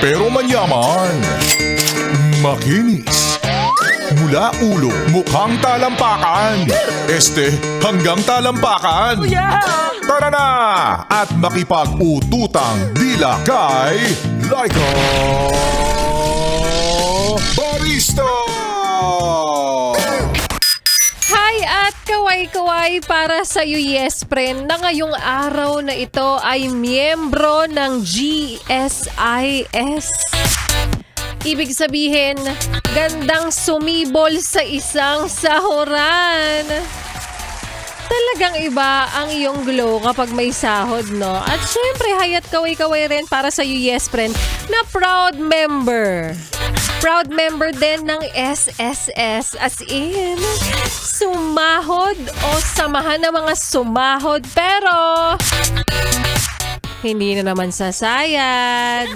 pero manyaman. Makinis. Mula ulo, mukhang talampakan. Hanggang talampakan. Tara na! At makipag-ututang dila kay Laika Barista! Hi at kaway-kaway para sa iyo, yes friend, na ngayong araw na ito ay miyembro ng GSIS. Ibig sabihin, gandang sumibol sa isang sahuran. Talagang iba ang iyong glow kapag may sahod, no? At syempre, hayat kaway-kaway rin para sa iyo, yes friend, na proud member. Proud member din ng SSS, as in, sumahod o samahan ng mga sumahod, pero hindi na naman sasayad.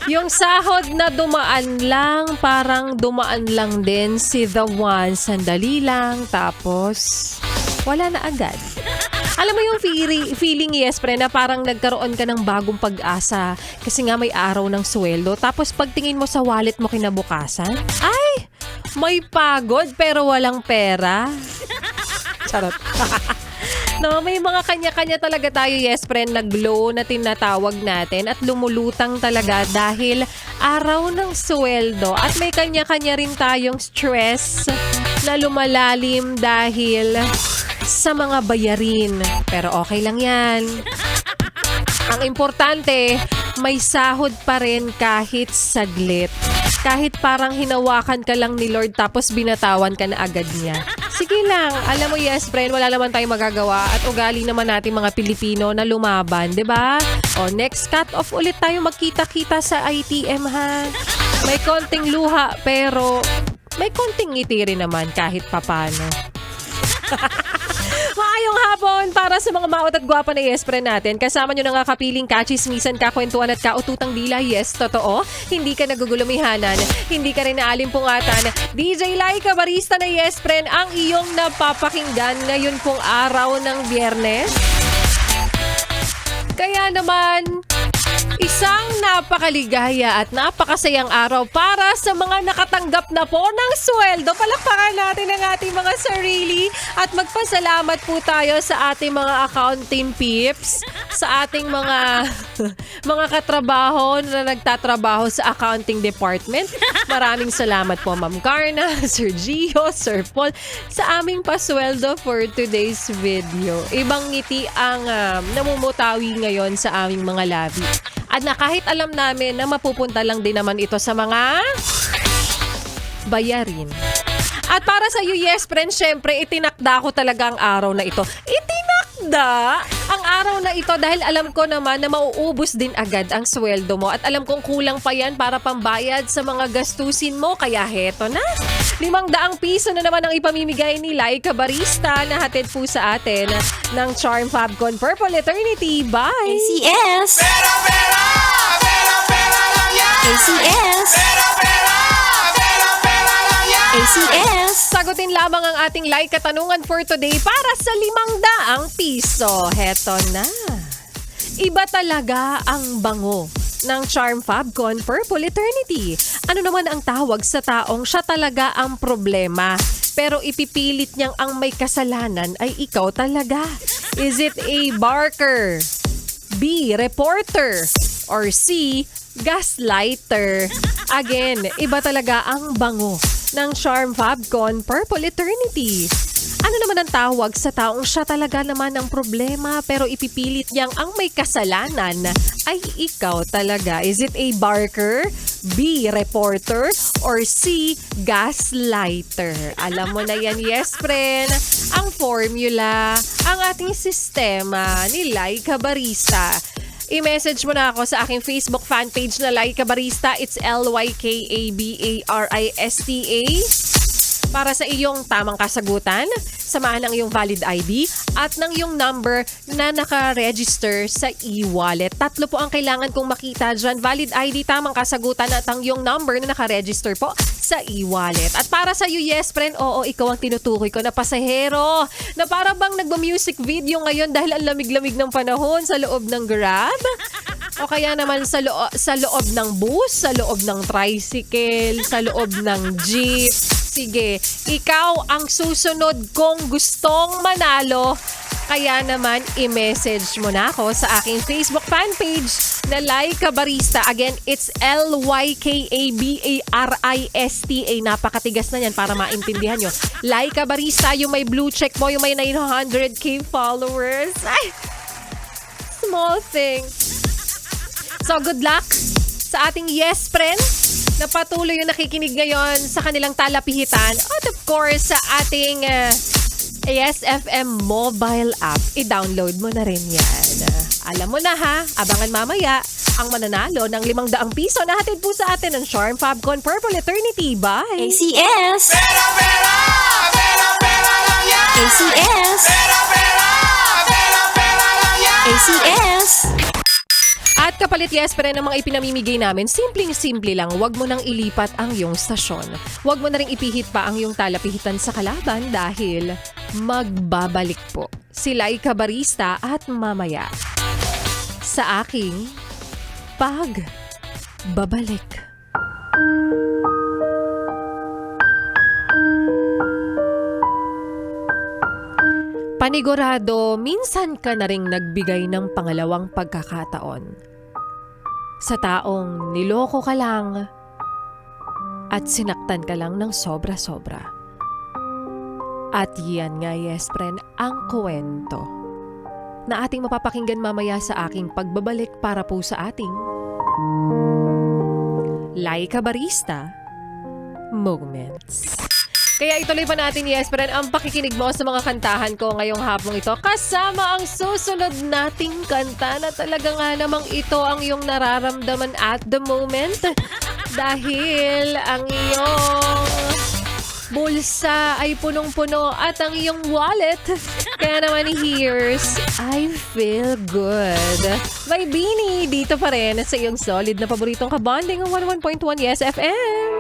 Yung sahod na dumaan lang, parang dumaan lang din si The One. Sandali lang, tapos wala na agad. Alam mo yung feeling, yes, pre, na parang nagkaroon ka ng bagong pag-asa kasi nga may araw ng sweldo. Tapos pagtingin mo sa wallet mo kinabukasan, ay, may pagod pero walang pera. Charot. No, may mga kanya-kanya talaga tayo, yes friend, na glow na tinatawag natin at lumulutang talaga dahil araw ng sweldo at may kanya-kanya rin tayong stress na lumalalim dahil sa mga bayarin. Pero okay lang yan. Ang importante, may sahod pa rin kahit saglit. Kahit parang hinawakan ka lang ni Lord tapos binatawan ka na agad niya. Sige lang, alam mo, yes friend, wala naman tayong magagawa at ugali naman natin mga Pilipino na lumaban, 'di ba? O next cut off ulit tayo magkita-kita sa ITM, ha. May konting luha pero may konting ngiti rin naman kahit papano. Maayong hapon para sa mga maot at gwapa na yes friend natin. Kasama nyo na nga kapiling kachismisan, kakwentuhan at kaututang dila. Yes, totoo. Hindi ka nagugulumihanan. Hindi ka rin naalimpungatan. DJ Laika Barista na yes friend ang iyong napapakinggan ngayon pong araw ng Biyernes. Kaya naman, isang napakaligaya at napakasayang araw para sa mga nakatanggap na po ng sweldo. Palakpakan natin ang ating mga sarili at magpasalamat po tayo sa ating mga accounting peeps, sa ating mga mga katrabaho na nagtatrabaho sa accounting department. Maraming salamat po, Ma'am Carna, Sir Gio, Sir Paul, sa aming pasweldo for today's video. Ibang ngiti ang namumutawi ngayon sa aming mga labi. At na kahit alam namin na mapupunta lang din naman ito sa mga bayarin. At para sa iyo, yes friend, syempre itinakda ko talaga ang araw na ito. Itinakda ang araw na ito dahil alam ko naman na mauubos din agad ang sweldo mo. At alam kong kulang pa yan para pambayad sa mga gastusin mo. Kaya heto na, 500 piso na naman ang ipamimigay ni Laika Barista na hatid po sa atin ng Charm Fabcon Purple Eternity by ACS! Pera, pera! Pera, pera lang yan! ACS! Pera, pera! Pera, pera lang yan! ACS! Sagutin lamang ang ating like katanungan for today para sa 500 piso. Heto na. Iba talaga ang bango ng Charm Fabcon Purple Eternity. Ano naman ang tawag sa taong siya talaga ang problema, pero ipipilit niyang ang may kasalanan ay ikaw talaga? Is it A, barker, B, reporter, or C, gaslighter? Again, iba talaga ang bango ng Charm Fabcon Purple Eternity. Ano naman ang tawag sa taong siya talaga naman ang problema pero ipipilit niyang ang may kasalanan ay ikaw talaga? Is it A, barker, B, reporter, or C, gaslighter? Alam mo na yan, yes friend. Ang formula, ang ating sistema ni Laika Barista. I-message mo na ako sa aking Facebook fanpage na Laika Barista. It's LYKABARISTA. Para sa iyong tamang kasagutan, samahan ng iyong valid ID at ng iyong number na naka-register sa e-wallet. 3 po ang kailangan kong makita dyan. Valid ID, tamang kasagutan at ang iyong number na naka-register po sa e-wallet. At para sa iyo, yes friend, oo, ikaw ang tinutukoy ko na pasahero na para bang nagba-music video ngayon dahil ang lamig-lamig ng panahon sa loob ng Grab. O kaya naman sa loob ng bus, sa loob ng tricycle, sa loob ng jeep. Sige, ikaw ang susunod kong gustong manalo. Kaya naman, i-message mo na ako sa aking Facebook fan page na Laika Barista. Again, it's LYKABARISTA. Napakatigas na yan para maintindihan nyo. Laika Barista, yung may blue check mo, yung may 900k followers. Ay, small thing. So, good luck sa ating yes friend na patuloy yung nakikinig ngayon sa kanilang talapihitan. At of course, sa ating ASFM mobile app. I-download mo na rin yan. Alam mo na ha, abangan mamaya ang mananalo ng 500 piso na hatid po sa atin ng Charm Fabcon Purple Eternity by ACS. Pera, pera! Pera, pera lang yan! ACS. Pera, pera! Pera, pera lang yan! ACS. At kapalit yes pa rin ang mga ipinamimigay namin, simpleng-simple lang, wag mo nang ilipat ang iyong stasyon. Wag mo na ring ipihit pa ang iyong talapihitan sa kalaban dahil magbabalik po si Laika Barista at mamaya sa aking pagbabalik. Panigurado, minsan ka na ring nagbigay ng pangalawang pagkakataon sa taong niloko ka lang at sinaktan ka lang ng sobra-sobra. At yan nga, yes friend, ang kwento na ating mapapakinggan mamaya sa aking pagbabalik para po sa ating Laika Barista Moments. Kaya ituloy pa natin, yes, friend, ang pakikinig mo sa mga kantahan ko ngayong hapong ito. Kasama ang susunod nating kanta na talaga nga namang ito ang iyong nararamdaman at the moment. Dahil ang iyong bulsa ay punong-puno at ang iyong wallet. Kaya naman here's I Feel Good by Beanie. Dito pa rin sa iyong solid na paboritong kabanding ang 11.1 Yes FM.